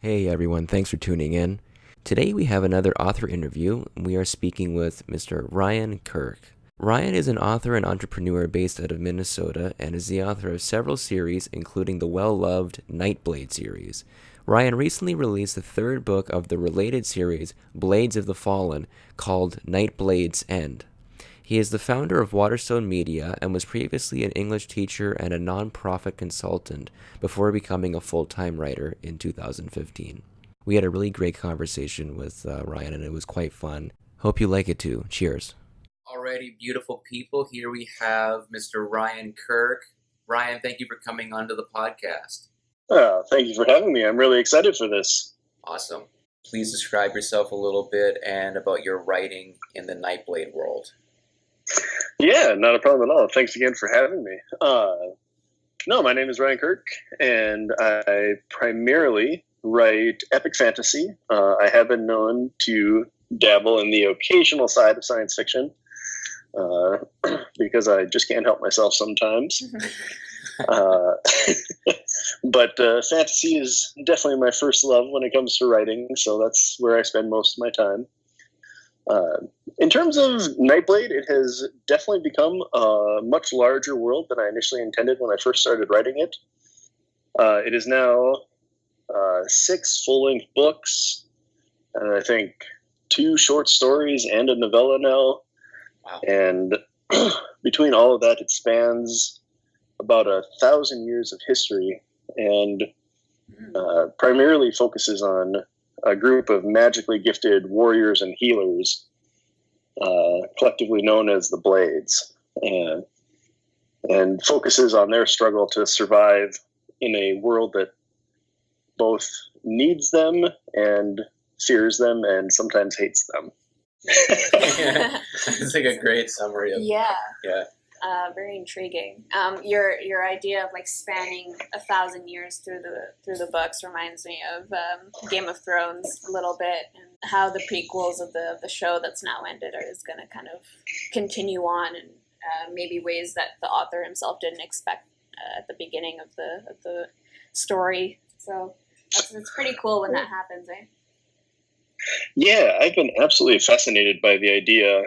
Hey everyone, thanks for tuning in. Today we have another author interview. We are speaking with Mr. Ryan Kirk. Ryan is an author and entrepreneur based out of Minnesota and is the author of several series, including the well-loved Nightblade series. Ryan recently released the third book of the related series, Blades of the Fallen, called Nightblade's End. He is the founder of Waterstone Media and was previously an English teacher and a non-profit consultant before becoming a full-time writer in 2015. We had a really great conversation with Ryan, and it was quite fun. Hope you like it too. Cheers. Alrighty, beautiful people. Here we have Mr. Ryan Kirk. Ryan, thank you for coming onto the podcast. Thank you for having me. I'm really excited for this. Awesome. Please describe yourself a little bit and about your writing in the Nightblade world. Yeah, not a problem at all. Thanks again for having me. My name is Ryan Kirk, and I primarily write epic fantasy. I have been known to dabble in the occasional side of science fiction because I just can't help myself sometimes. But fantasy is definitely my first love when it comes to writing, so that's where I spend most of my time. In terms of Nightblade, it has definitely become a much larger world than I initially intended when I first started writing it. It is now 6 full-length books, and I think 2 short stories and a novella now. Wow. And between all of that, it spans about 1,000 years of history and primarily focuses on a group of magically gifted warriors and healers, collectively known as the Blades, and focuses on their struggle to survive in a world that both needs them and fears them and sometimes hates them. It's like a great summary of Yeah. Yeah. Very intriguing. Your idea of like spanning 1,000 years through the books reminds me of Game of Thrones a little bit, and how the prequels of the show that's now ended is going to kind of continue on, and maybe ways that the author himself didn't expect at the beginning of the story. So it's pretty cool when that happens, eh? Yeah, I've been absolutely fascinated by the idea.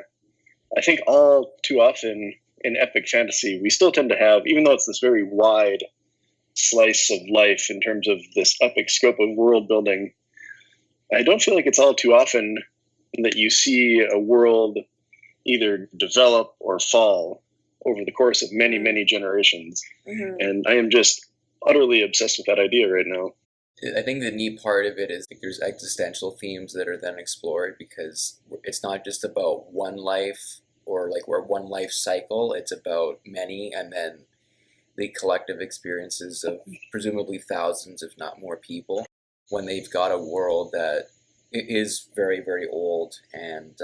I think all too often in epic fantasy, we still tend to have, even though it's this very wide slice of life in terms of this epic scope of world building, I don't feel like it's all too often that you see a world either develop or fall over the course of many, many generations. Mm-hmm. And I am just utterly obsessed with that idea right now. I think the neat part of it is like there's existential themes that are then explored, because it's not just about one life or like we're one life cycle. It's about many, and then the collective experiences of presumably thousands, if not more people, when they've got a world that is very, very old, and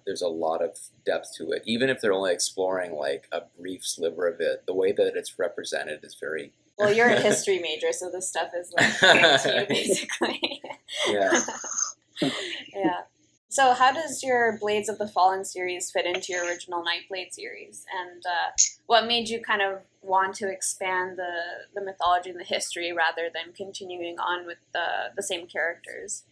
there's a lot of depth to it. Even if they're only exploring like a brief sliver of it, the way that it's represented is very... Well, you're a history major, so this stuff is like to you, basically. Yeah. Yeah. So how does your Blades of the Fallen series fit into your original Nightblade series? And what made you kind of want to expand the mythology and the history rather than continuing on with the same characters?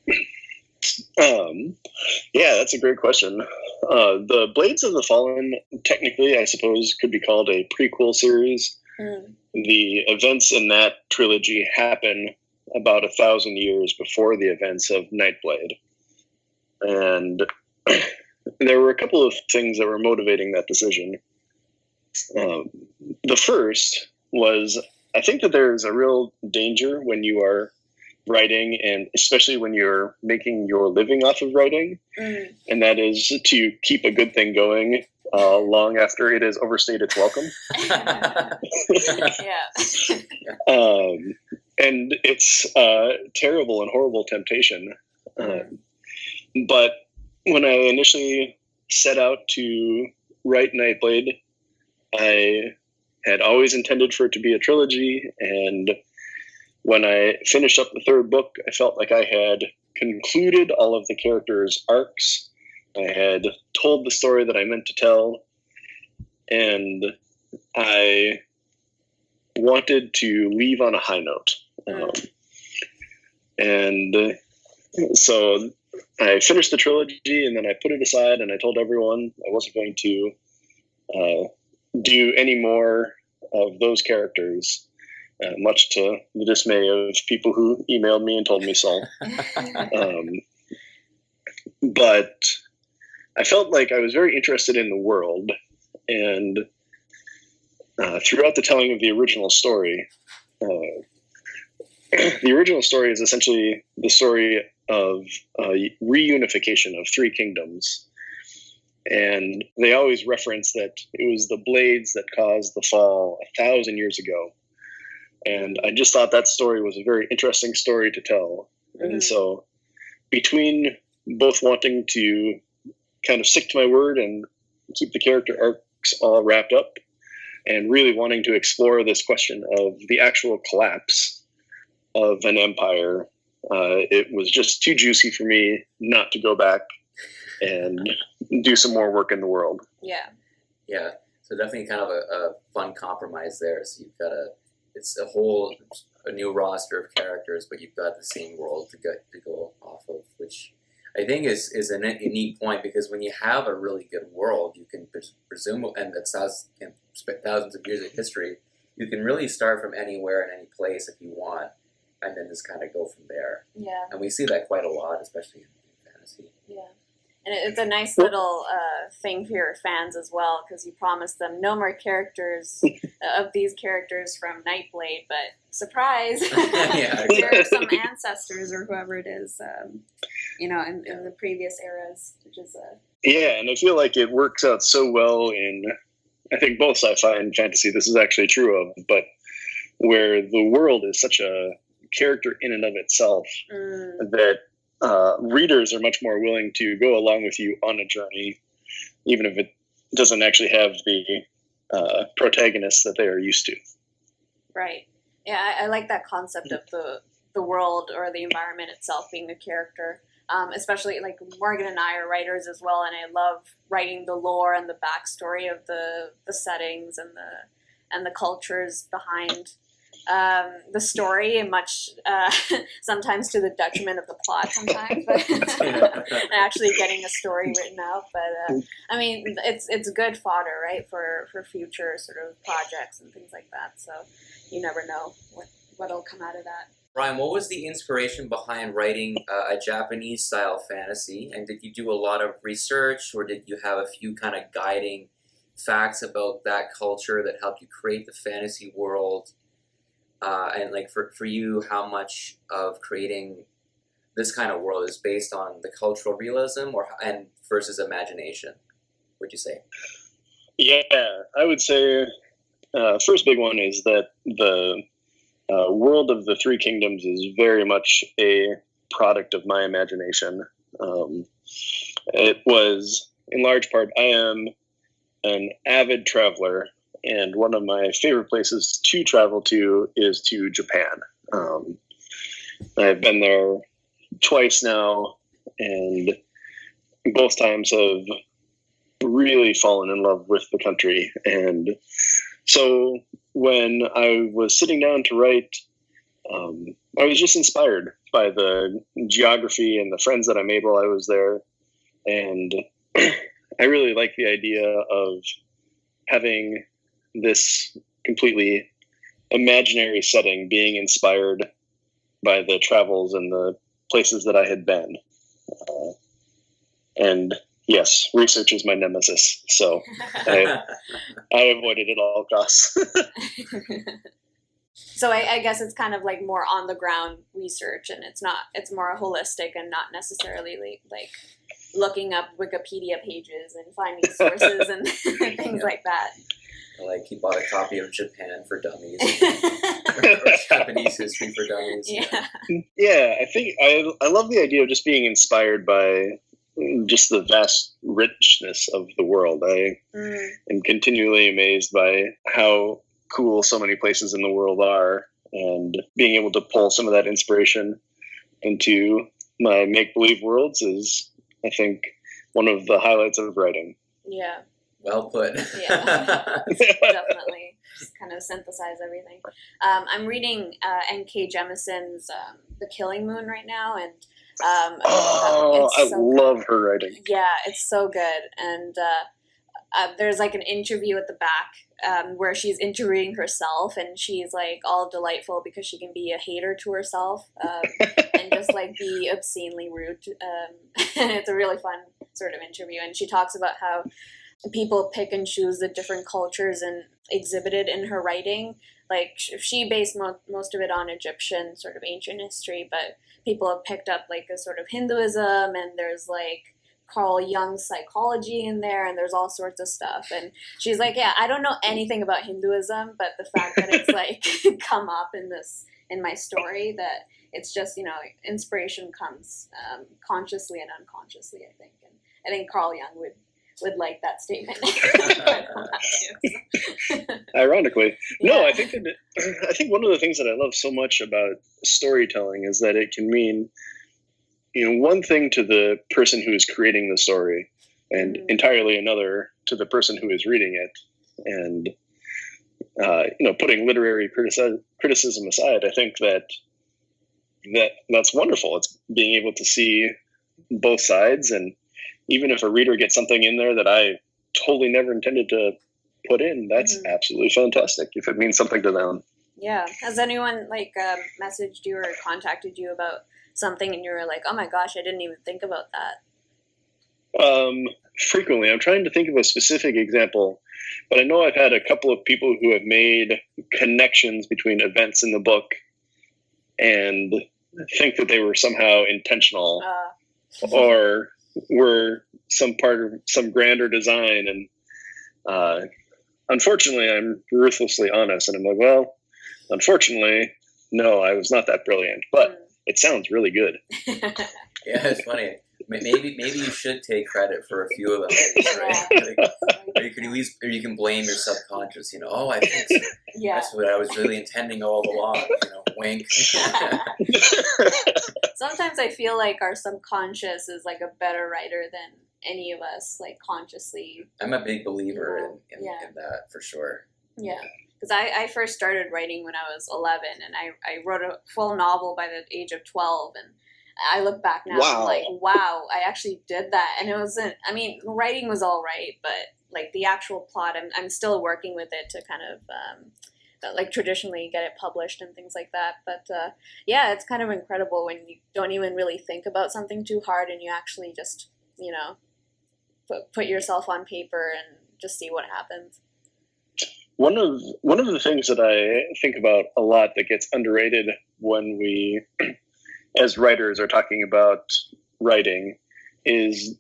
Yeah, that's a great question. The Blades of the Fallen, technically, I suppose, could be called a prequel series. Mm. The events in that trilogy happen about 1,000 years before the events of Nightblade. And there were a couple of things that were motivating that decision. The first was, I think that there's a real danger when you are writing, and especially when you're making your living off of writing, and that is to keep a good thing going long after it has overstayed its welcome. Yeah. And it's a terrible and horrible temptation. But when I initially set out to write Nightblade, I had always intended for it to be a trilogy, and when I finished up the third book, I felt like I had concluded all of the characters' arcs. I had told the story that I meant to tell, and I wanted to leave on a high note. And so I finished the trilogy, and then I put it aside, and I told everyone I wasn't going to do any more of those characters, much to the dismay of people who emailed me and told me so. But I felt like I was very interested in the world, and throughout the telling of the original story, the original story is essentially the story of reunification of three kingdoms. And they always reference that it was the blades that caused the fall 1,000 years ago. And I just thought that story was a very interesting story to tell. Mm-hmm. And so between both wanting to kind of stick to my word and keep the character arcs all wrapped up, and really wanting to explore this question of the actual collapse of an empire, it was just too juicy for me not to go back and do some more work in the world. Yeah. Yeah. So definitely kind of a fun compromise there. So you've got it's a new roster of characters, but you've got the same world to go off of, which I think is a neat point, because when you have a really good world, you can presume, and that's thousands of years of history, you can really start from anywhere and any place if you want, and then just kind of go from there. Yeah. And we see that quite a lot, especially in fantasy. Yeah. And it's a nice little thing for your fans as well, because you promised them no more characters of these characters from Nightblade, but surprise, Yeah, here are some ancestors or whoever it is, in the previous eras, which is Yeah, and I feel like it works out so well in, I think, both sci-fi and fantasy. This is actually true of, but where the world is such a character in and of itself that readers are much more willing to go along with you on a journey, even if it doesn't actually have the protagonist that they are used to. Right. Yeah, I like that concept of the world or the environment itself being a character. Especially, like, Morgan and I are writers as well, and I love writing the lore and the backstory of the settings and the cultures behind the story, and much sometimes to the detriment of the plot sometimes, but and actually getting a story written out. But I mean, it's good fodder, right, for future sort of projects and things like that. So you never know what'll come out of that. Ryan, what was the inspiration behind writing a Japanese-style fantasy? And did you do a lot of research, or did you have a few kind of guiding facts about that culture that helped you create the fantasy world? And like for you, how much of creating this kind of world is based on the cultural realism and versus imagination, would you say? Yeah, I would say first big one is that the world of the Three Kingdoms is very much a product of my imagination. It was, in large part, I am an avid traveler, and one of my favorite places to travel to is to Japan. I've been there twice now, and both times have really fallen in love with the country. And so when I was sitting down to write, I was just inspired by the geography and the friends that I made while I was there. And I really like the idea of having this completely imaginary setting being inspired by the travels and the places that I had been. And yes, research is my nemesis, so I avoided it at all costs. So I guess it's kind of like more on the ground research, and it's more holistic and not necessarily like looking up Wikipedia pages and finding sources and things like that. Like he bought a copy of Japan for Dummies, or Japanese History for Dummies. Yeah. Yeah, I think I love the idea of just being inspired by just the vast richness of the world. I am continually amazed by how cool so many places in the world are, and being able to pull some of that inspiration into my make-believe worlds is, I think, one of the highlights of writing. Yeah. Well put. Yeah, definitely. Just kind of synthesize everything. I'm reading N.K. Jemisin's The Killing Moon right now, and I love her writing. Yeah, it's so good. And there's like an interview at the back where she's interviewing herself, and she's like all delightful because she can be a hater to herself and just like be obscenely rude. And it's a really fun sort of interview. And she talks about how people pick and choose the different cultures and exhibited in her writing. Like she based most of it on Egyptian sort of ancient history, but people have picked up like a sort of Hinduism, and there's like Carl Jung's psychology in there, and there's all sorts of stuff. And she's like, yeah, I don't know anything about Hinduism, but the fact that it's like come up in my story, that it's just, you know, inspiration comes consciously and unconsciously, I think. And I think Carl Jung would like that statement. Ironically. Yeah. No, I think one of the things that I love so much about storytelling is that it can mean, you know, one thing to the person who is creating the story and entirely another to the person who is reading it. And, you know, putting literary criticism aside, I think that's wonderful. It's being able to see both sides, and even if a reader gets something in there that I totally never intended to put in, that's absolutely fantastic if it means something to them. Yeah. Has anyone like messaged you or contacted you about something and you were like, oh my gosh, I didn't even think about that? Frequently. I'm trying to think of a specific example, but I know I've had a couple of people who have made connections between events in the book and think that they were somehow intentional or were some part of some grander design. And unfortunately, I'm ruthlessly honest, and I'm like, well, unfortunately, no, I was not that brilliant, but it sounds really good. Yeah, it's funny. Maybe you should take credit for a few of them, right? Or you can blame your subconscious. You know, oh, I think so. Yeah. That's what I was really intending all along. You know, wink. Sometimes I feel like our subconscious is like a better writer than any of us, like consciously. I'm a big believer in that for sure. Yeah. Because I first started writing when I was 11, and I wrote a full novel by the age of 12, and I look back now and I'm like, wow, I actually did that. And it wasn't, I mean, writing was all right, but like the actual plot, I'm still working with it to kind of like traditionally get it published and things like that. But yeah, it's kind of incredible when you don't even really think about something too hard and you actually just, you know, put yourself on paper and just see what happens. One of the things that I think about a lot that gets underrated when we, as writers, are talking about writing is,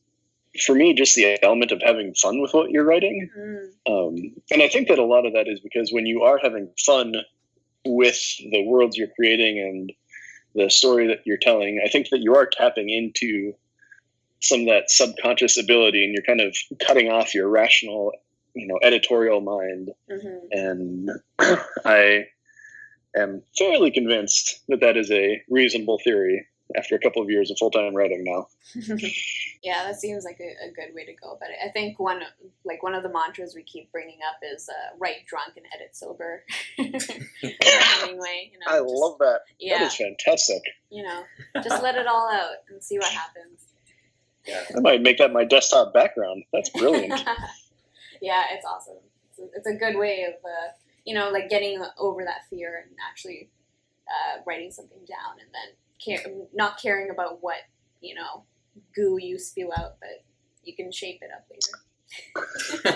for me, just the element of having fun with what you're writing. And I think that a lot of that is because when you are having fun with the worlds you're creating and the story that you're telling, I think that you are tapping into some of that subconscious ability, and you're kind of cutting off your rational, you know, editorial mind. And I am fairly convinced that that is a reasonable theory after a couple of years of full-time writing now. Yeah, that seems like a good way to go about it. I think one of the mantras we keep bringing up is write drunk and edit sober. Hemingway, you know, I love that. Yeah, that is fantastic. You know, just let it all out and see what happens. Yeah, I might make that my desktop background. That's brilliant. Yeah, it's awesome. It's a good way of, you know, like getting over that fear and actually writing something down, and then not caring about what, you know, goo you spew out, but you can shape it up later.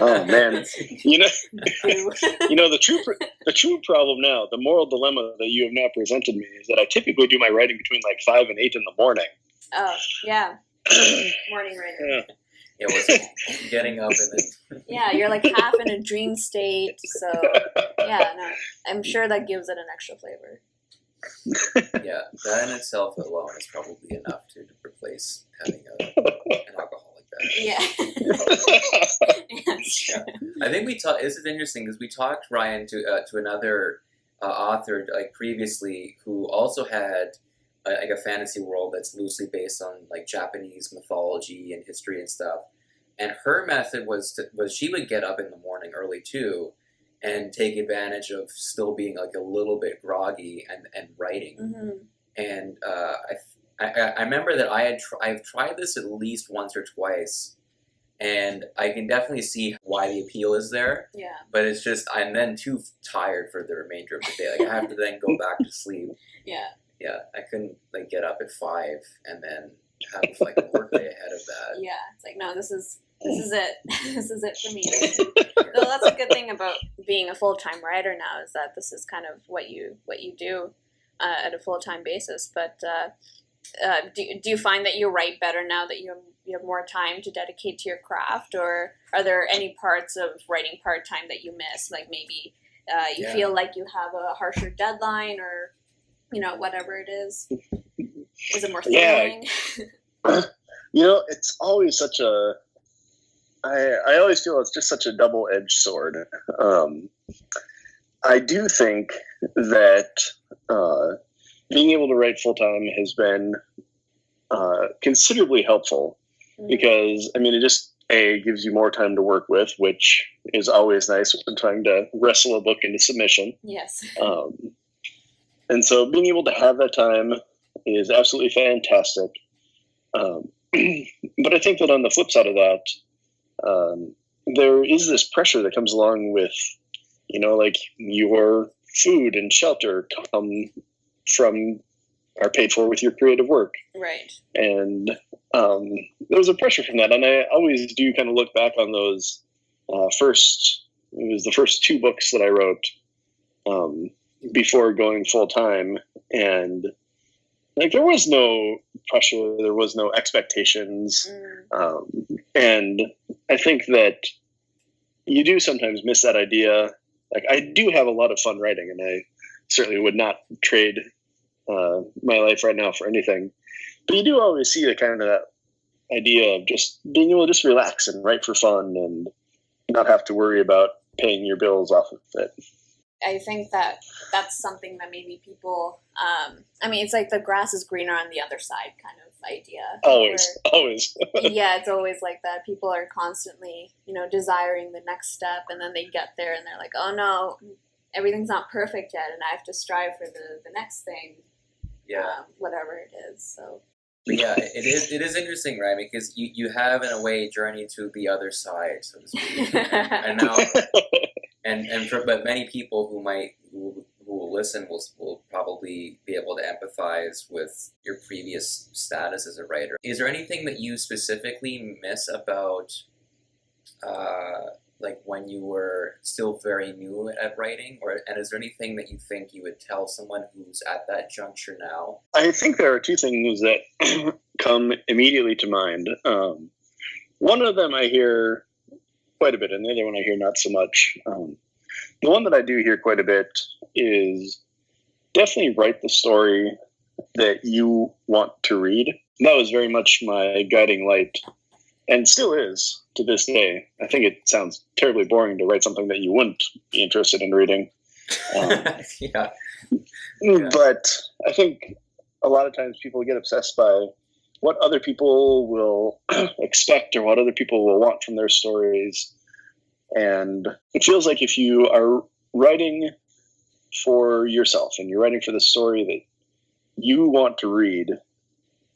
Oh man, you know the true problem now, the moral dilemma that you have now presented me is that I typically do my writing between like 5 and 8 in the morning. Oh yeah, morning writing. Yeah. Yeah, what's getting up and then... Yeah, you're like half in a dream state, so yeah, no, I'm sure that gives it an extra flavor. Yeah, that in itself alone is probably enough to replace having an alcohol like that. Yeah. Yes. Yeah. I think we talked. This is interesting because we talked, Ryan, to another author like previously who also had like a fantasy world that's loosely based on like Japanese mythology and history and stuff. And her method was she would get up in the morning early too, and take advantage of still being like a little bit groggy and writing. Mm-hmm. And I remember that I've tried this at least once or twice. And I can definitely see why the appeal is there. Yeah. But it's just, I'm then too tired for the remainder of the day. Like, I have to then go back to sleep. Yeah. Yeah. I couldn't, like, get up at 5 and then have, like, a work day ahead of that. Yeah. It's like, no, this is it. This is it for me. So that's a good thing about being a full-time writer now, is that this is kind of what you do at a full-time basis. But do you find that you write better now that you have more time to dedicate to your craft, or are there any parts of writing part-time that you miss? Like maybe you feel like you have a harsher deadline, or whatever it is. Is it more thrilling? It's always such a. I always feel it's just such a double-edged sword. I do think that being able to write full-time has been considerably helpful. Because, it just, gives you more time to work with, which is always nice when trying to wrestle a book into submission. Yes. And so being able to have that time is absolutely fantastic. But I think that on the flip side of that, there is this pressure that comes along with, like your food and shelter are paid for with your creative work. Right. And there's a pressure from that. And I always do kind of look back on those the first 2 books that I wrote before going full time. And like, there was no pressure, there was no expectations. And I think that you do sometimes miss that idea. Like, I do have a lot of fun writing, and I certainly would not trade my life right now for anything. But you do always see the kind of that idea of just being able to just relax and write for fun and not have to worry about paying your bills off of it. I think that's something that maybe people, it's like the grass is greener on the other side kind of idea. Always. Yeah, it's always like that. People are constantly, desiring the next step, and then they get there and they're like, oh no, everything's not perfect yet, and I have to strive for the next thing. Yeah. Whatever it is. So. But yeah, it is interesting, right? Because you have, in a way, journeyed to the other side, so to speak. And now, but many people who will listen will probably be able to empathize with your previous status as a writer. Is there anything that you specifically miss about, like when you were still very new at writing, and is there anything that you think you would tell someone who's at that juncture now? I think there are 2 things that come immediately to mind. One of them I hear quite a bit, and the other one I hear not so much. The one that I do hear quite a bit is definitely write the story that you want to read. That was very much my guiding light, and still is to this day. I think it sounds terribly boring to write something that you wouldn't be interested in reading. Yeah. But I think a lot of times people get obsessed by what other people will expect or what other people will want from their stories. And it feels like if you are writing for yourself and you're writing for the story that you want to read,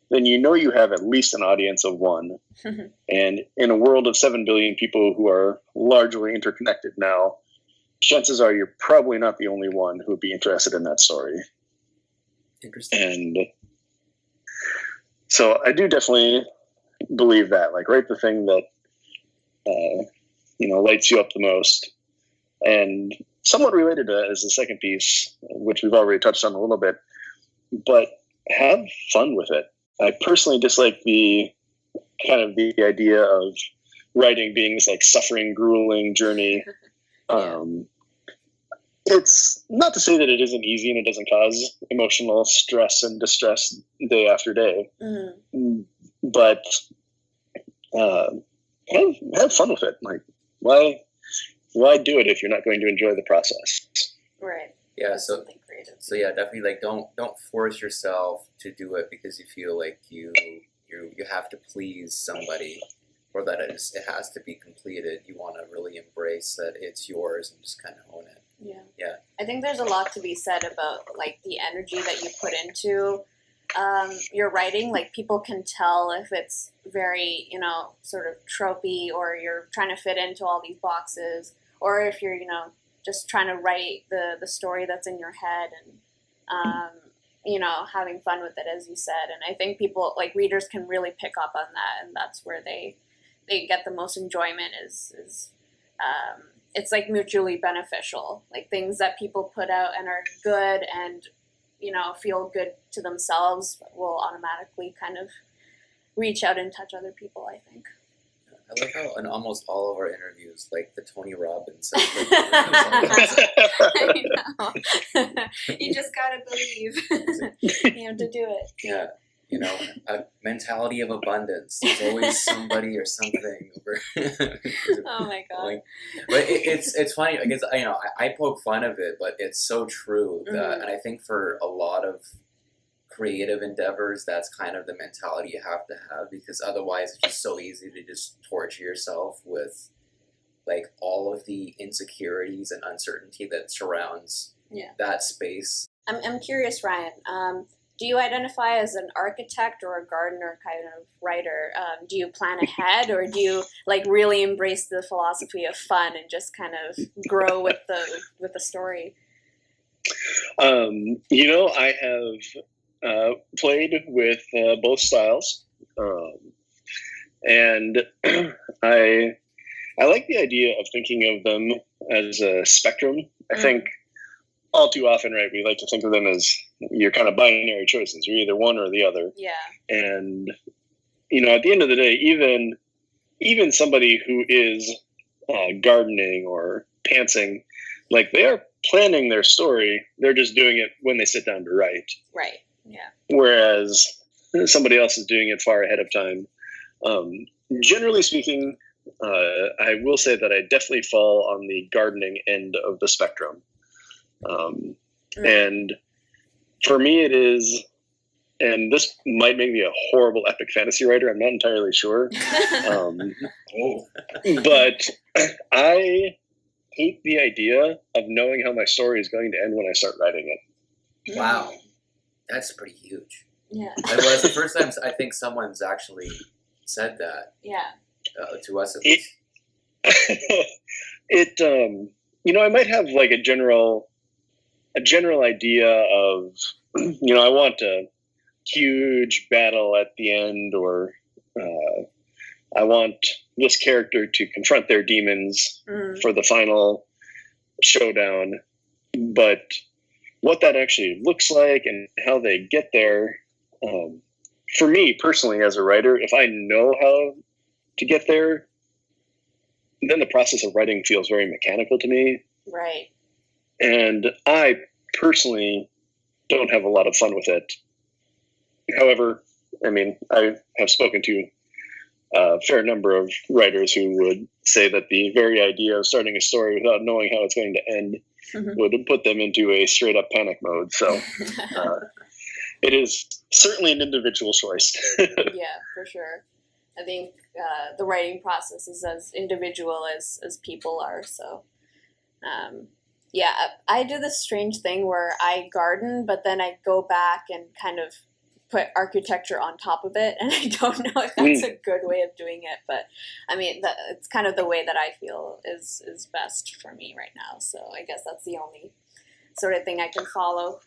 then you have at least an audience of one. And in a world of 7 billion people who are largely interconnected now, chances are you're probably not the only one who would be interested in that story. Interesting. And so I do definitely believe that, like, write the thing that, lights you up the most. And somewhat related to that is the second piece, which we've already touched on a little bit, but have fun with it. I personally dislike the idea of writing being this like suffering, grueling journey. It's not to say that it isn't easy and it doesn't cause emotional stress and distress day after day, but have fun with it. Like, why do it if you're not going to enjoy the process? Right. Yeah. So yeah, definitely, like, don't force yourself to do it because you feel like you have to please somebody. or that it has to be completed. You want to really embrace that it's yours and just kind of own it. Yeah. Yeah. I think there's a lot to be said about like the energy that you put into your writing. Like people can tell if it's very, sort of tropey, or you're trying to fit into all these boxes, or if you're, just trying to write the story that's in your head and, having fun with it, as you said. And I think people, like readers, can really pick up on that, and that's where they get the most enjoyment is it's like mutually beneficial. Like things that people put out and are good and, feel good to themselves will automatically kind of reach out and touch other people, I think. I love how in almost all of our interviews, like the Tony Robbins. I know. You just gotta believe. You have to do it. Yeah. A mentality of abundance. There's always somebody or something over. Oh my god! But it's funny because I poke fun of it, but it's so true. That, and I think for a lot of creative endeavors, that's kind of the mentality you have to have, because otherwise it's just so easy to just torture yourself with like all of the insecurities and uncertainty that surrounds that space. I'm curious, Ryan. Do you identify as an architect or a gardener kind of writer? Do you plan ahead, or do you like really embrace the philosophy of fun and just kind of grow with the story? I have played with both styles, and I like the idea of thinking of them as a spectrum. I think all too often, right, we like to think of them as your kind of binary choices. You're either one or the other. Yeah. And, at the end of the day, even somebody who is gardening or pantsing, like they are planning their story. They're just doing it when they sit down to write. Right. Yeah. Whereas somebody else is doing it far ahead of time. Generally speaking, I will say that I definitely fall on the gardening end of the spectrum. And for me it is, and this might make me a horrible epic fantasy writer, I'm not entirely sure. But I hate the idea of knowing how my story is going to end when I start writing it. Wow. That's pretty huge. Yeah. That's the first time I think someone's actually said that. Yeah. To us at least. I might have like a general idea of, I want a huge battle at the end, or I want this character to confront their demons for the final showdown. But what that actually looks like and how they get there, for me personally as a writer, if I know how to get there, then the process of writing feels very mechanical to me. Right. And I personally don't have a lot of fun with it. However, I have spoken to a fair number of writers who would say that the very idea of starting a story without knowing how it's going to end would put them into a straight up panic mode. So it is certainly an individual choice. Yeah, for sure. I think the writing process is as individual as people are. So, yeah, I do this strange thing where I garden, but then I go back and kind of put architecture on top of it. And I don't know if that's a good way of doing it, but it's kind of the way that I feel is best for me right now. So I guess that's the only sort of thing I can follow.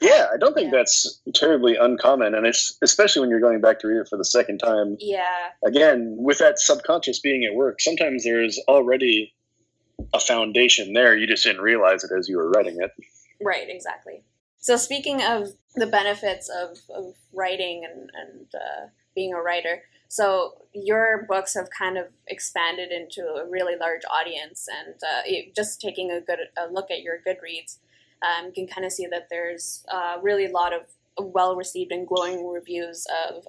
Yeah, I don't think that's terribly uncommon, and it's especially when you're going back to read it for the second time. Yeah. Again, with that subconscious being at work, sometimes there's already a foundation there. You just didn't realize it as you were writing it. Right, exactly. So speaking of the benefits of writing and being a writer, so your books have kind of expanded into a really large audience, and just taking a look at your Goodreads, you can kind of see that there's really a lot of well-received and glowing reviews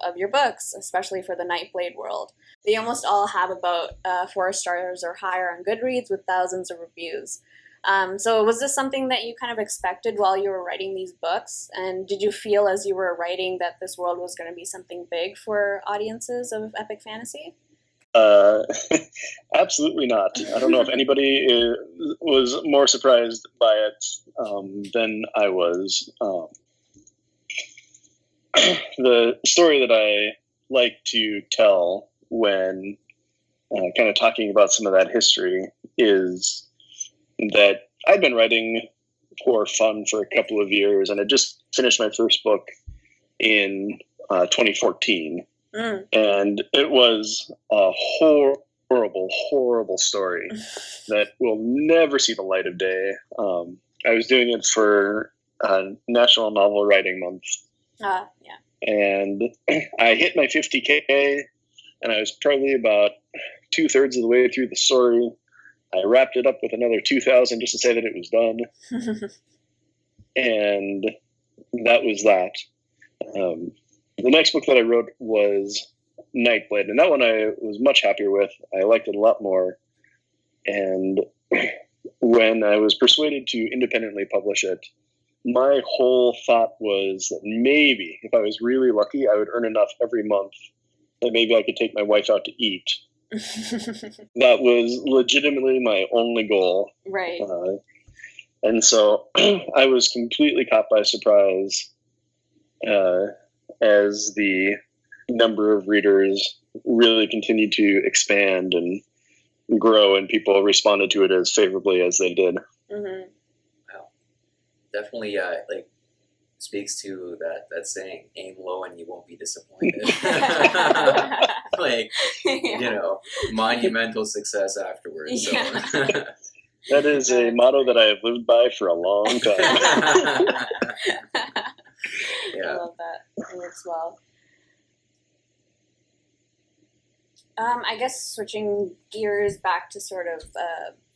of your books, especially for the Nightblade world. They almost all have about 4 stars or higher on Goodreads with thousands of reviews. So was this something that you kind of expected while you were writing these books? And did you feel as you were writing that this world was going to be something big for audiences of epic fantasy? Absolutely not. I don't know if anybody was more surprised by it than I was. The story that I like to tell when kind of talking about some of that history is that I'd been writing for fun for a couple of years, and I just finished my first book in 2014. And it was a horrible story that will never see the light of day. I was doing it for National Novel Writing Month. Yeah. And I hit my 50K, and I was probably about 2/3 of the way through the story. I wrapped it up with another 2,000 just to say that it was done. And that was that. The next book that I wrote was Nightblade, and that one I was much happier with. I liked it a lot more. And when I was persuaded to independently publish it, my whole thought was that maybe, if I was really lucky, I would earn enough every month that maybe I could take my wife out to eat. That was legitimately my only goal. Right. And so I was completely caught by surprise as the number of readers really continued to expand and grow, and people responded to it as favorably as they did. Mm-hmm. Wow. Definitely like speaks to that saying, aim low and you won't be disappointed. Like, you know, monumental success afterwards. So. Yeah. That is a motto that I have lived by for a long time. Yeah. I love that. It works well. I guess switching gears back to sort of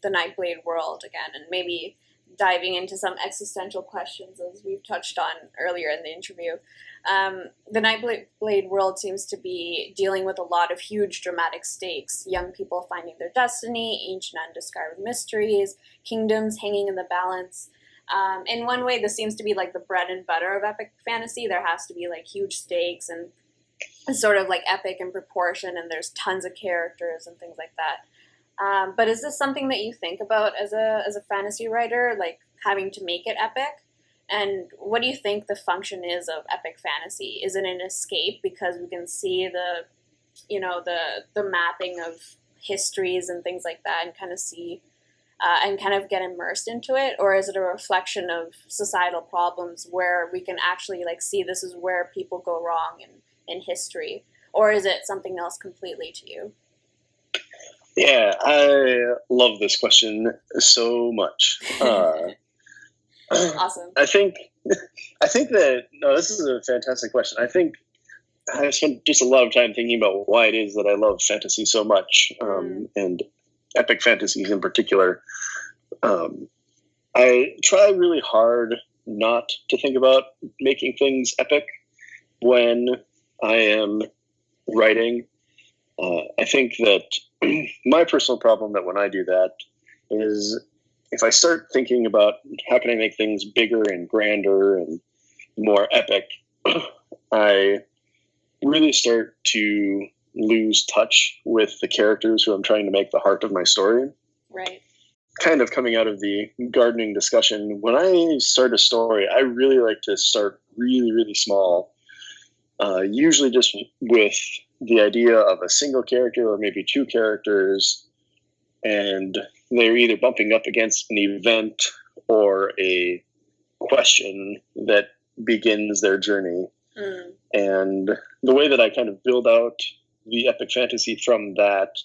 the Nightblade world again, and maybe diving into some existential questions as we've touched on earlier in the interview. The Nightblade world seems to be dealing with a lot of huge dramatic stakes. Young people finding their destiny, ancient undiscovered mysteries, kingdoms hanging in the balance. In one way, this seems to be like the bread and butter of epic fantasy. There has to be like huge stakes and sort of like epic in proportion, and there's tons of characters and things like that. But is this something that you think about as a fantasy writer, like having to make it epic? And what do you think the function is of epic fantasy? Is it an escape because we can see the mapping of histories and things like that, and kind of see and kind of get immersed into it? Or is it a reflection of societal problems where we can actually like see this is where people go wrong in history? Or is it something else completely to you? Yeah, I love this question so much. Awesome. I think that this is a fantastic question. I think I spent just a lot of time thinking about why it is that I love fantasy so much, and epic fantasies in particular. I try really hard not to think about making things epic when I am writing. I think that my personal problem that when I do that is if I start thinking about how can I make things bigger and grander and more epic, I really start to lose touch with the characters who I'm trying to make the heart of my story. Right. Kind of coming out of the gardening discussion, when I start a story, I really like to start really, really small, usually just with the idea of a single character or maybe two characters, and they're either bumping up against an event or a question that begins their journey. And the way that I kind of build out the epic fantasy from that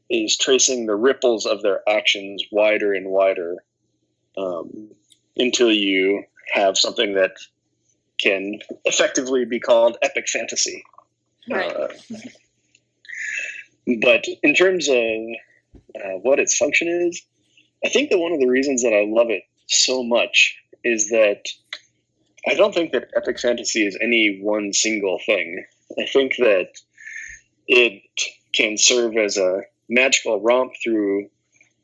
is tracing the ripples of their actions wider and wider, until you have something that can effectively be called epic fantasy. Right. But in terms of what its function is, I think that one of the reasons that I love it so much is that I don't think that epic fantasy is any one single thing. I think that it can serve as a magical romp through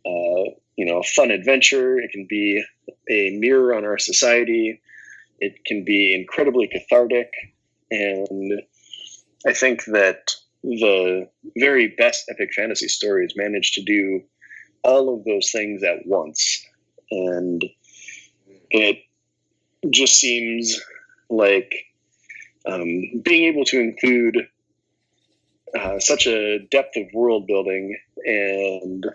a fun adventure. It can be a mirror on our society. It can be incredibly cathartic. And I think that the very best epic fantasy stories manage to do all of those things at once. And it just seems like being able to include such a depth of world building and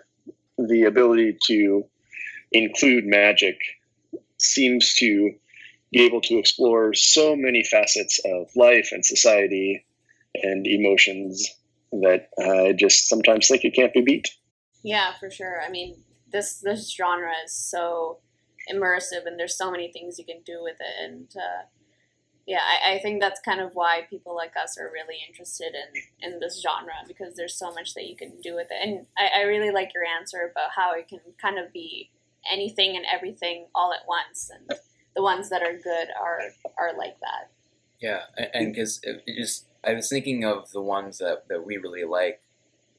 the ability to include magic seems to be able to explore so many facets of life and society and emotions that I just sometimes think it can't be beat. Yeah, for sure. I mean, this genre is so immersive, and there's so many things you can do with it. And I think that's kind of why people like us are really interested in this genre, because there's so much that you can do with it. And I really like your answer about how it can kind of be anything and everything all at once, and the ones that are good are like that. Yeah, and because I was thinking of the ones that we really like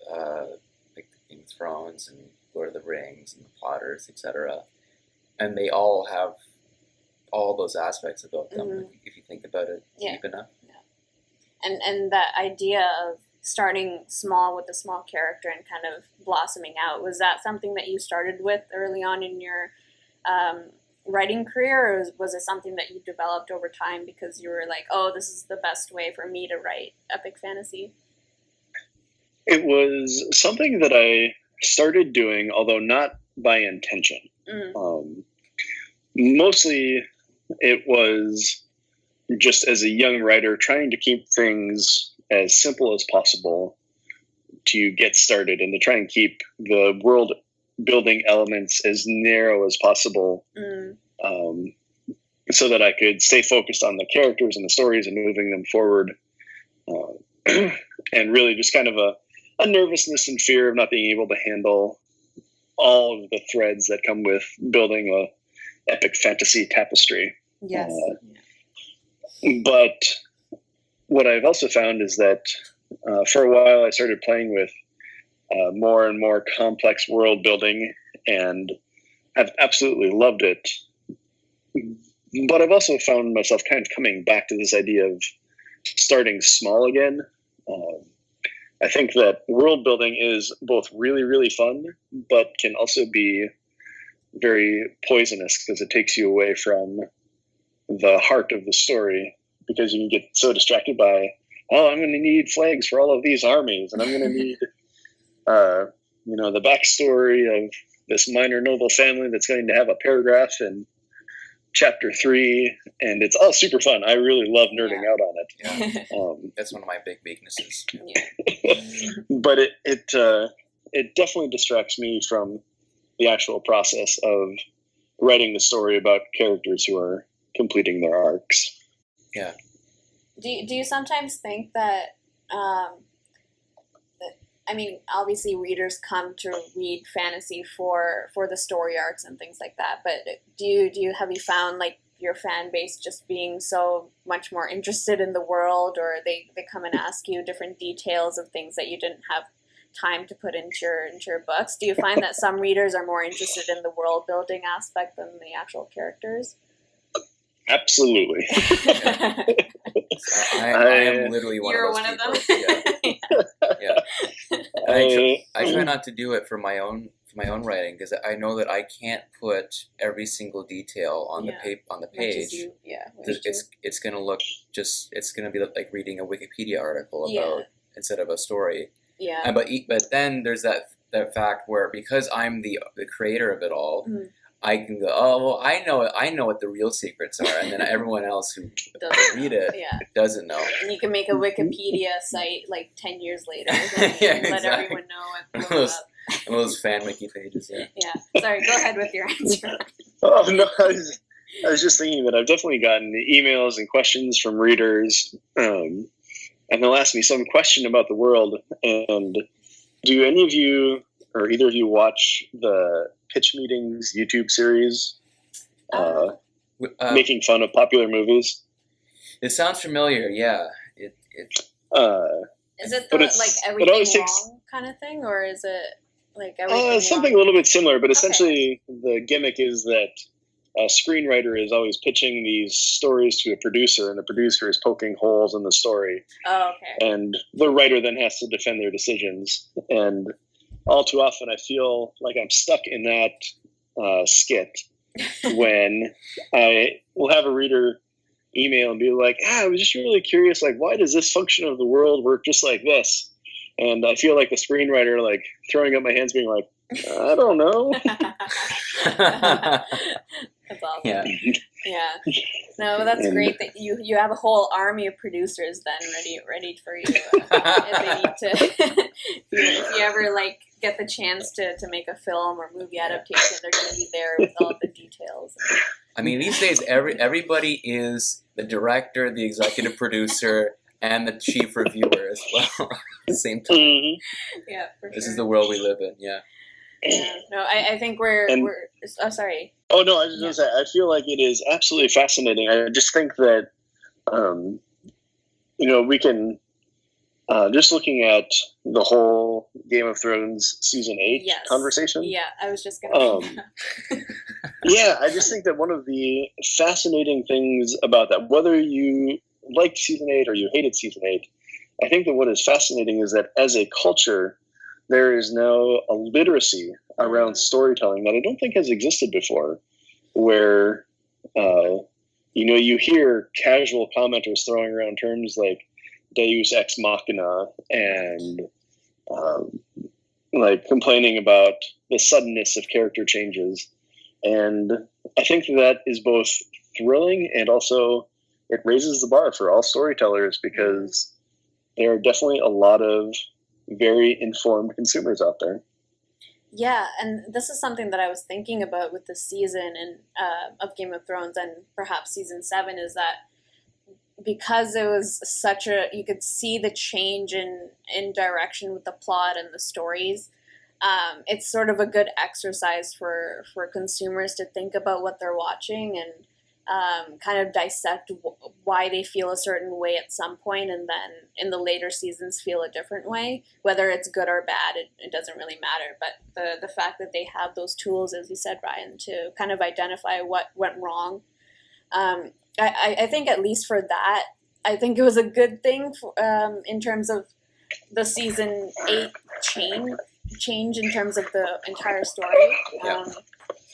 the Game of Thrones and Lord of the Rings and the Potters, etc. And they all have all those aspects about them, if you think about it deep enough. Yeah. And that idea of starting small with a small character and kind of blossoming out, was that something that you started with early on in your writing career, or was it something that you developed over time because you were like, oh, this is the best way for me to write epic fantasy? It was something that I started doing, although not by intention. Mostly it was just as a young writer trying to keep things as simple as possible to get started and to try and keep the world building elements as narrow as possible, so that I could stay focused on the characters and the stories and moving them forward. And really just kind of a nervousness and fear of not being able to handle all of the threads that come with building a epic fantasy tapestry. Yes. But what I've also found is that for a while I started playing with more and more complex world building, and I've absolutely loved it. But I've also found myself kind of coming back to this idea of starting small again. I think that world building is both really, really fun, but can also be very poisonous because it takes you away from the heart of the story, because you can get so distracted by, oh, I'm going to need flags for all of these armies, and I'm going to need the backstory of this minor noble family that's going to have a paragraph in chapter 3, and it's all super fun. I really love nerding out on it. Yeah. That's one of my big weaknesses. But it definitely distracts me from the actual process of writing the story about characters who are completing their arcs. Yeah. Do you sometimes think that obviously readers come to read fantasy for the story arcs and things like that, but have you found like your fan base just being so much more interested in the world, or they come and ask you different details of things that you didn't have time to put into your books? Do you find that some readers are more interested in the world building aspect than the actual characters? Absolutely. I am literally one of those people. Yeah. I try not to do it for my own writing, because I know that I can't put every single detail on the page. It's going to look it's going to be like reading a Wikipedia article about instead of a story. Yeah. But then there's that fact where, because I'm the creator of it all, I can go, oh, well, I know what the real secrets are, and then everyone else who doesn't read it doesn't know. And you can make a Wikipedia site like 10 years later and let everyone know what those fan wiki pages. Yeah. Sorry, go ahead with your answer. Oh no, I was just thinking that I've definitely gotten emails and questions from readers, and they'll ask me some question about the world. And do any of you or either of you watch the Pitch Meetings YouTube series, making fun of popular movies? It sounds familiar. Yeah. Is it the like everything wrong kind of thing, or is it Like everything. Something a little bit similar, but essentially the gimmick is that a screenwriter is always pitching these stories to a producer, and the producer is poking holes in the story. Oh, okay. And the writer then has to defend their decisions. And all too often, I feel like I'm stuck in that skit when I will have a reader email and be like, I was just really curious, like, why does this function of the world work just like this? And I feel like the screenwriter, like, throwing up my hands, being like, I don't know. That's awesome. Yeah. Yeah. No, that's great that you have a whole army of producers then ready for you if they need to. if you ever like get the chance to make a film or movie adaptation, they're going to be there with all the details. I mean, these days everybody is the director, the executive producer, and the chief reviewer as well at the same time. Mm-hmm. Yeah, for sure. This is the world we live in. Yeah. Yeah. No, I think we're. Oh, sorry. Oh no, I was just going to say, I feel like it is absolutely fascinating. I just think that, we can, just looking at the whole Game of Thrones season 8 conversation. Yeah, I was just going to. Yeah, I just think that one of the fascinating things about that, whether you liked season 8 or you hated season 8, I think that what is fascinating is that as a culture, there is now a literacy around storytelling that I don't think has existed before, where, you hear casual commenters throwing around terms like Deus Ex Machina and, complaining about the suddenness of character changes. And I think that is both thrilling and also it raises the bar for all storytellers because there are definitely a lot of very informed consumers out there. Yeah, and this is something that I was thinking about with the season and of Game of Thrones and perhaps season 7 is that because it was you could see the change in direction with the plot and the stories. It's sort of a good exercise for consumers to think about what they're watching and kind of dissect why they feel a certain way at some point and then in the later seasons feel a different way. Whether it's good or bad, it doesn't really matter. But the fact that they have those tools, as you said, Ryan, to kind of identify what went wrong, I think at least for that, I think it was a good thing in terms of the season 8 change in terms of the entire story.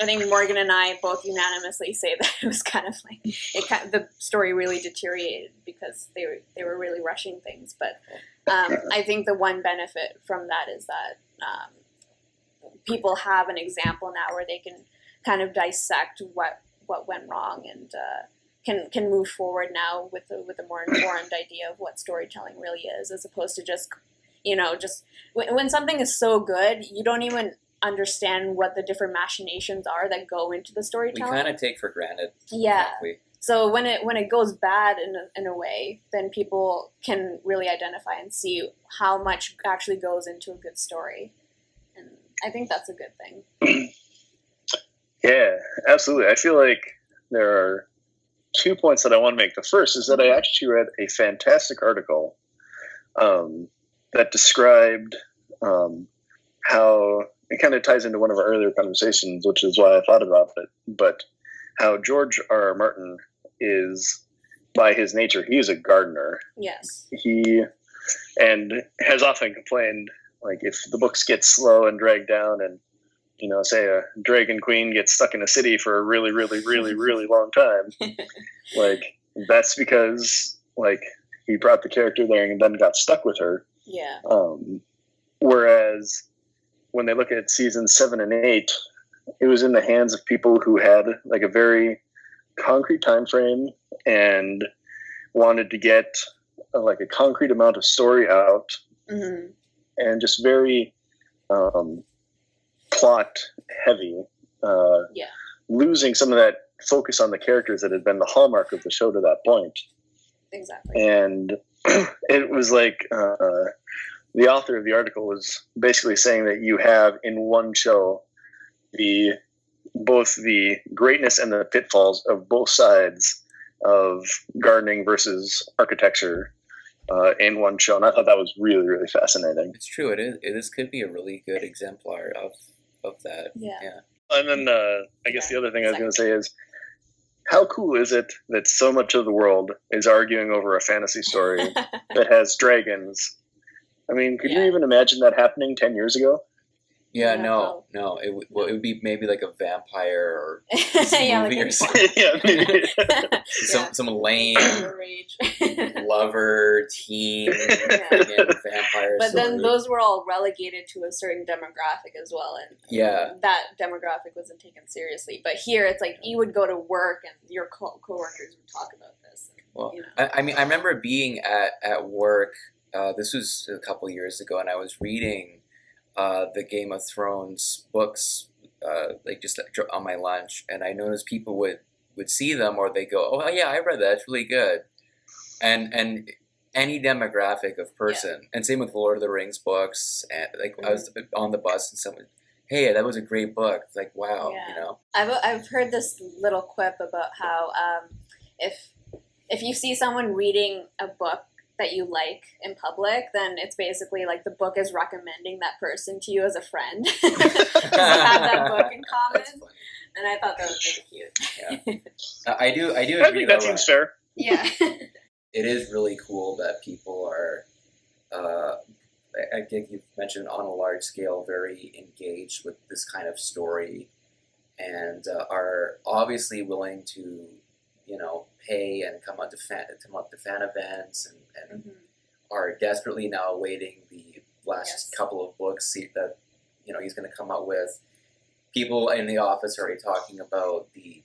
I think Morgan and I both unanimously say that it was kind of like the story really deteriorated because they were really rushing things. But I think the one benefit from that is that people have an example now where they can kind of dissect what went wrong and can move forward now with a more informed idea of what storytelling really is, as opposed to just when something is so good, you don't even understand what the different machinations are that go into the storytelling. We kind of take for granted. Yeah. Frankly. So when it goes bad in a way, then people can really identify and see how much actually goes into a good story. And I think that's a good thing. Yeah, absolutely. I feel like there are 2 points that I want to make. The first is that I actually read a fantastic article that described how it kind of ties into one of our earlier conversations, which is why I thought about it, but how George R.R. Martin is, by his nature, he is a gardener. Yes. He has often complained, like, if the books get slow and dragged down and, say a dragon queen gets stuck in a city for a really, really, really, really long time, like, that's because, like, he brought the character there and then got stuck with her. Yeah. Whereas when they look at seasons 7 and 8, it was in the hands of people who had like a very concrete time frame and wanted to get like a concrete amount of story out, and just very plot heavy, losing some of that focus on the characters that had been the hallmark of the show to that point. Exactly. And it was like the author of the article was basically saying that you have in one show both the greatness and the pitfalls of both sides of gardening versus architecture. in one show, and I thought that was really, really fascinating. It's true. It is. This could be a really good exemplar of that. Yeah. And then I guess the other thing I was going to say is, how cool is it that so much of the world is arguing over a fantasy story that has dragons? I mean, could you even imagine that happening 10 years ago? Yeah, no. It would be maybe like a vampire or movie or something. Maybe. Some lame lover teen vampire. But then those were all relegated to a certain demographic as well, and that demographic wasn't taken seriously. But here, it's like you would go to work and your coworkers would talk about this. Well, I mean, I remember being at work. This was a couple years ago, and I was reading the Game of Thrones books, like just on my lunch, and I noticed people would see them, or they go, "Oh yeah, I read that. It's really good," and any demographic of person, and same with Lord of the Rings books, and like I was on the bus and someone, "Hey, that was a great book." It's like, wow, you know. I've heard this little quip about how if you see someone reading a book that you like in public, then it's basically like the book is recommending that person to you as a friend. Because you have that book in common. And I thought that was really cute. Yeah. I do agree. I think that seems fair. Yeah. It is really cool that people are, I think you've mentioned on a large scale, very engaged with this kind of story, and are obviously willing to, pay and come up to fan events, and are desperately now awaiting the last couple of books that he's going to come out with. People in the office are already talking about the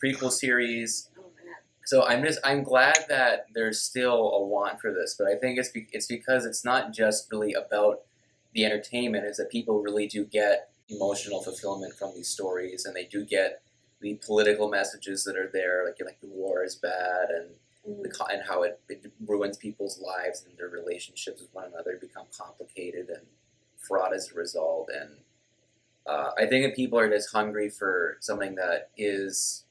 prequel series. Oh man! So I'm glad that there's still a want for this, but I think it's because it's not just really about the entertainment. It's that people really do get emotional fulfillment from these stories, and they do get the political messages that are there, like the war is bad, and and how it ruins people's lives and their relationships with one another become complicated and fraught as a result. And I think that people are just hungry for something that is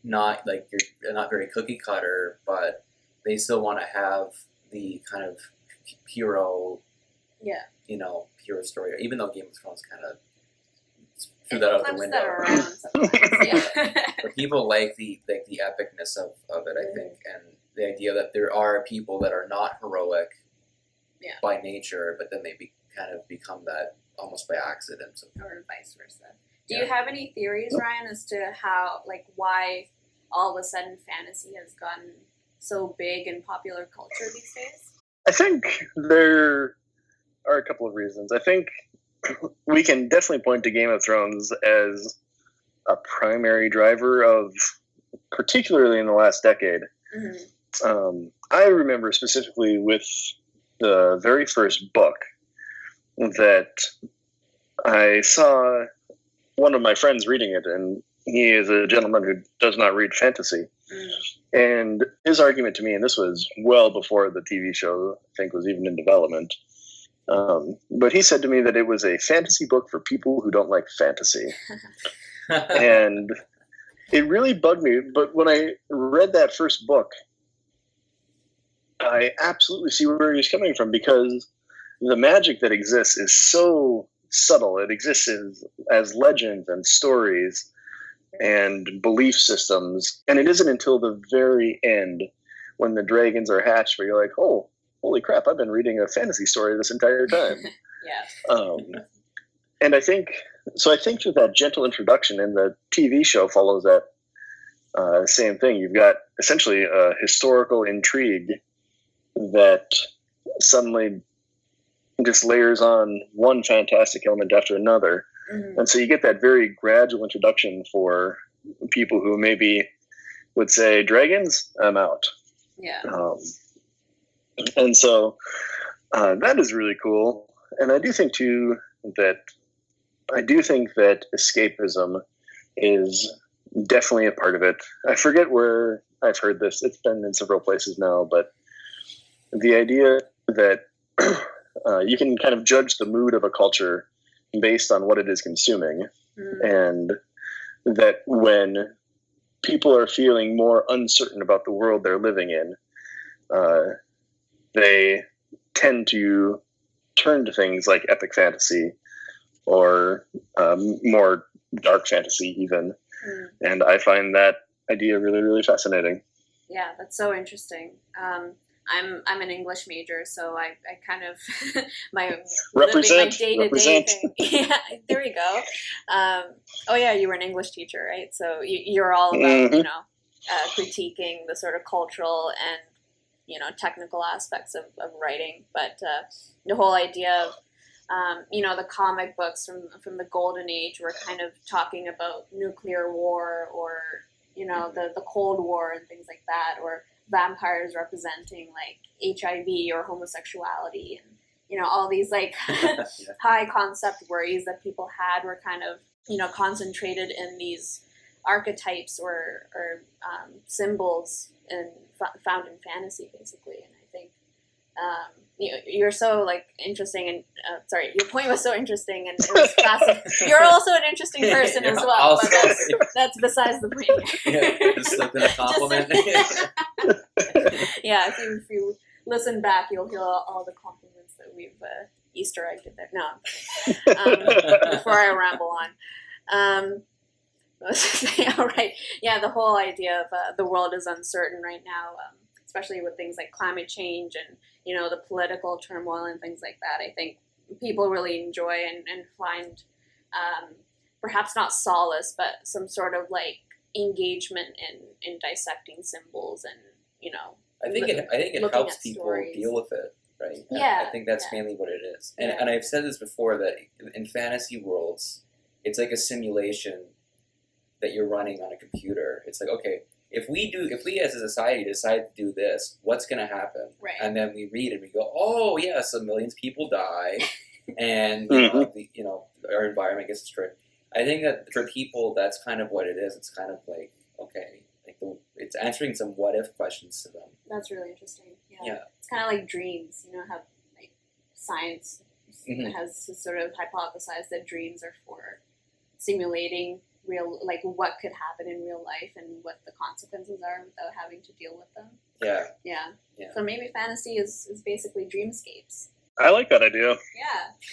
not like you're not very cookie cutter, but they still want to have the kind of hero, hero story. Even though Game of Thrones kind of threw that out the window. But people like the epicness of it, I think, and the idea that there are people that are not heroic by nature, but then they kind of become that almost by accident. So. Or vice versa. Do you have any theories, Ryan, as to why all of a sudden fantasy has gotten so big in popular culture these days? I think there are a couple of reasons. I think we can definitely point to Game of Thrones as a primary driver of, particularly in the last decade. I remember specifically with the very first book that I saw one of my friends reading it, and he is a gentleman who does not read fantasy. And his argument to me, and this was well before the TV show, I think, was even in development, but he said to me that it was a fantasy book for people who don't like fantasy. And it really bugged me. But when I read that first book, I absolutely see where he was coming from, because the magic that exists is so subtle. It exists as legends and stories and belief systems. And it isn't until the very end, when the dragons are hatched, where you're like, oh, holy crap, I've been reading a fantasy story this entire time. And I think that gentle introduction, and the TV show follows that same thing. You've got essentially a historical intrigue that suddenly just layers on one fantastic element after another. And so you get that very gradual introduction for people who maybe would say, dragons, I'm out. And so that is really cool. And I do think, too, that escapism is definitely a part of it. I forget where I've heard this. It's been in several places now, but the idea that you can kind of judge the mood of a culture based on what it is consuming, and that when people are feeling more uncertain about the world they're living in, they tend to turn to things like epic fantasy or more dark fantasy even. And I find that idea really, really fascinating. Yeah, that's so interesting. I'm an English major, so I kind of my day-to-day thing. Yeah, there you go. Oh yeah, you were an English teacher, right? So you're all about critiquing the sort of cultural and technical aspects of writing, but the whole idea of the comic books from the golden age were kind of talking about nuclear war or the Cold War and things like that, or vampires representing like HIV or homosexuality, and all these like high concept worries that people had were kind of concentrated in these archetypes or symbols found in fantasy, basically. And I think you're so like interesting, and sorry, your point was so interesting, and it was fascinating. You're also an interesting person as well, but that's besides the point. Yeah, just slipping a compliment. Yeah, if you listen back, you'll hear all the compliments that we've Easter egged in there. No, before I ramble on. All right. Yeah, the whole idea of the world is uncertain right now, especially with things like climate change and the political turmoil and things like that. I think people really enjoy and find perhaps not solace, but some sort of like engagement in dissecting symbols and I think it helps people deal with it, right? Yeah, I think that's mainly what it is. And I've said this before, that in fantasy worlds, it's like a simulation that you're running on a computer. It's like, okay, if we as a society decide to do this, what's going to happen? Right. And then we read and we go, oh yeah, so millions of people die, and our environment gets destroyed. I think that for people, that's kind of what it is. It's kind of like, okay, like it's answering some what if questions to them. That's really interesting. Yeah. It's kind of like dreams. How like science has sort of hypothesized that dreams are for simulating real, like what could happen in real life and what the consequences are without having to deal with them. Yeah. So maybe fantasy is basically dreamscapes. I like that idea.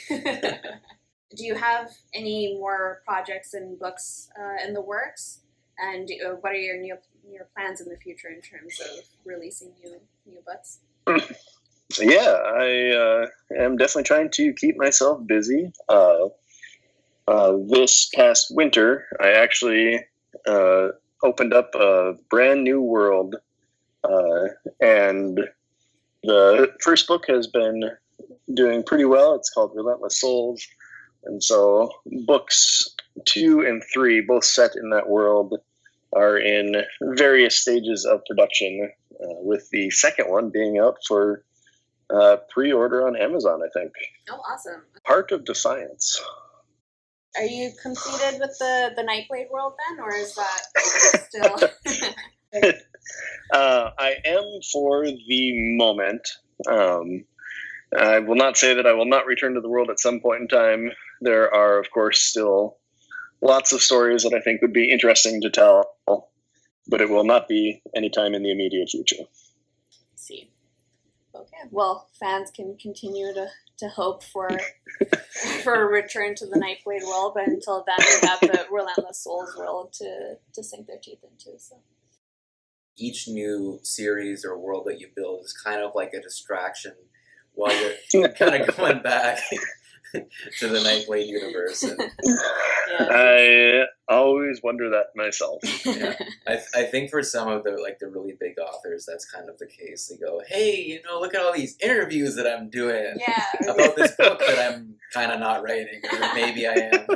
Yeah. Do you have any more projects and books in the works? And what are your plans in the future in terms of releasing new books? Yeah, I am definitely trying to keep myself busy. This past winter, I actually opened up a brand new world, and the first book has been doing pretty well. It's called Relentless Souls, and so books 2 and 3, both set in that world, are in various stages of production, with the second one being out for pre-order on Amazon, I think. Oh, awesome. Heart of Defiance. Are you completed with the Nightblade world then, or is that still... I am for the moment. I will not say that I will not return to the world at some point in time. There are, of course, still lots of stories that I think would be interesting to tell, but it will not be anytime in the immediate future. See. Okay. Well, fans can continue to hope for a return to the Nightblade world, but until then, we have the Relentless Souls world to sink their teeth into. So. Each new series or world that you build is kind of like a distraction while you're kind of going back to the Nightblade universe. And, I always wonder that myself. Yeah, I think for some of the really big authors, that's kind of the case. They go, "Hey, look at all these interviews that I'm doing about this book that I'm kind of not writing, or maybe I am."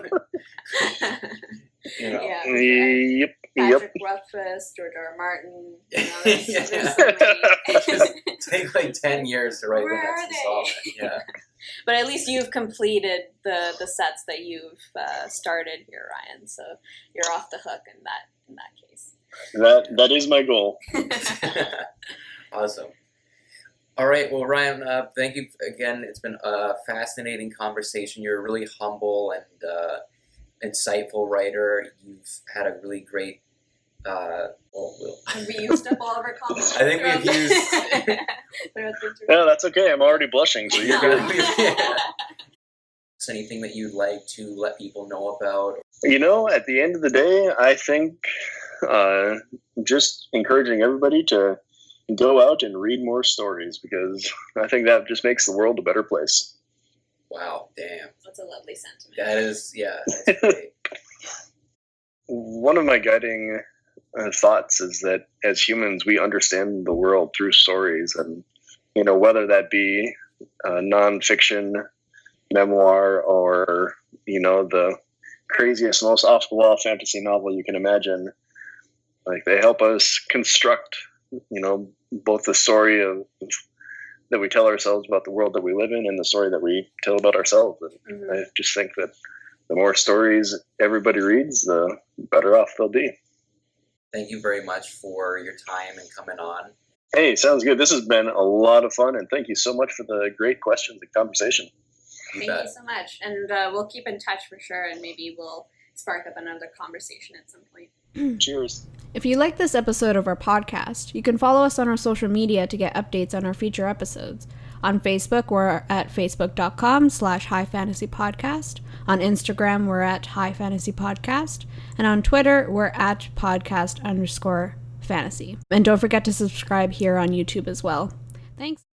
Yep. Patrick Rothfuss, George R. R. Martin. There's so many. Take like 10 years to write the next installment. Yeah. But at least you've completed the sets that you've started here, Ryan. So you're off the hook in that case. That is my goal. Awesome. All right. Well, Ryan, thank you again. It's been a fascinating conversation. You're a really humble and insightful writer. You've had a really great We used up all of our comments. I think we've used. No, that's okay. I'm already blushing, so you're good. Yeah. Is there anything that you'd like to let people know about? At the end of the day, I think just encouraging everybody to go out and read more stories, because I think that just makes the world a better place. Wow, damn. That's a lovely sentiment. That is, yeah, that's great. One of my guiding thoughts is that as humans, we understand the world through stories, and whether that be nonfiction, memoir, or the craziest, most off-the-wall fantasy novel you can imagine. Like, they help us construct, both the story that we tell ourselves about the world that we live in, and the story that we tell about ourselves. And I just think that the more stories everybody reads, the better off they'll be. Thank you very much for your time and coming on. Hey, sounds good. This has been a lot of fun, and thank you so much for the great questions and conversation. Thank you so much. And we'll keep in touch for sure, and maybe we'll spark up another conversation at some point. Cheers. If you like this episode of our podcast, you can follow us on our social media to get updates on our future episodes. On Facebook, we're at facebook.com/highfantasypodcast. On Instagram, we're at highfantasypodcast. And on Twitter, we're at podcast_fantasy. And don't forget to subscribe here on YouTube as well. Thanks.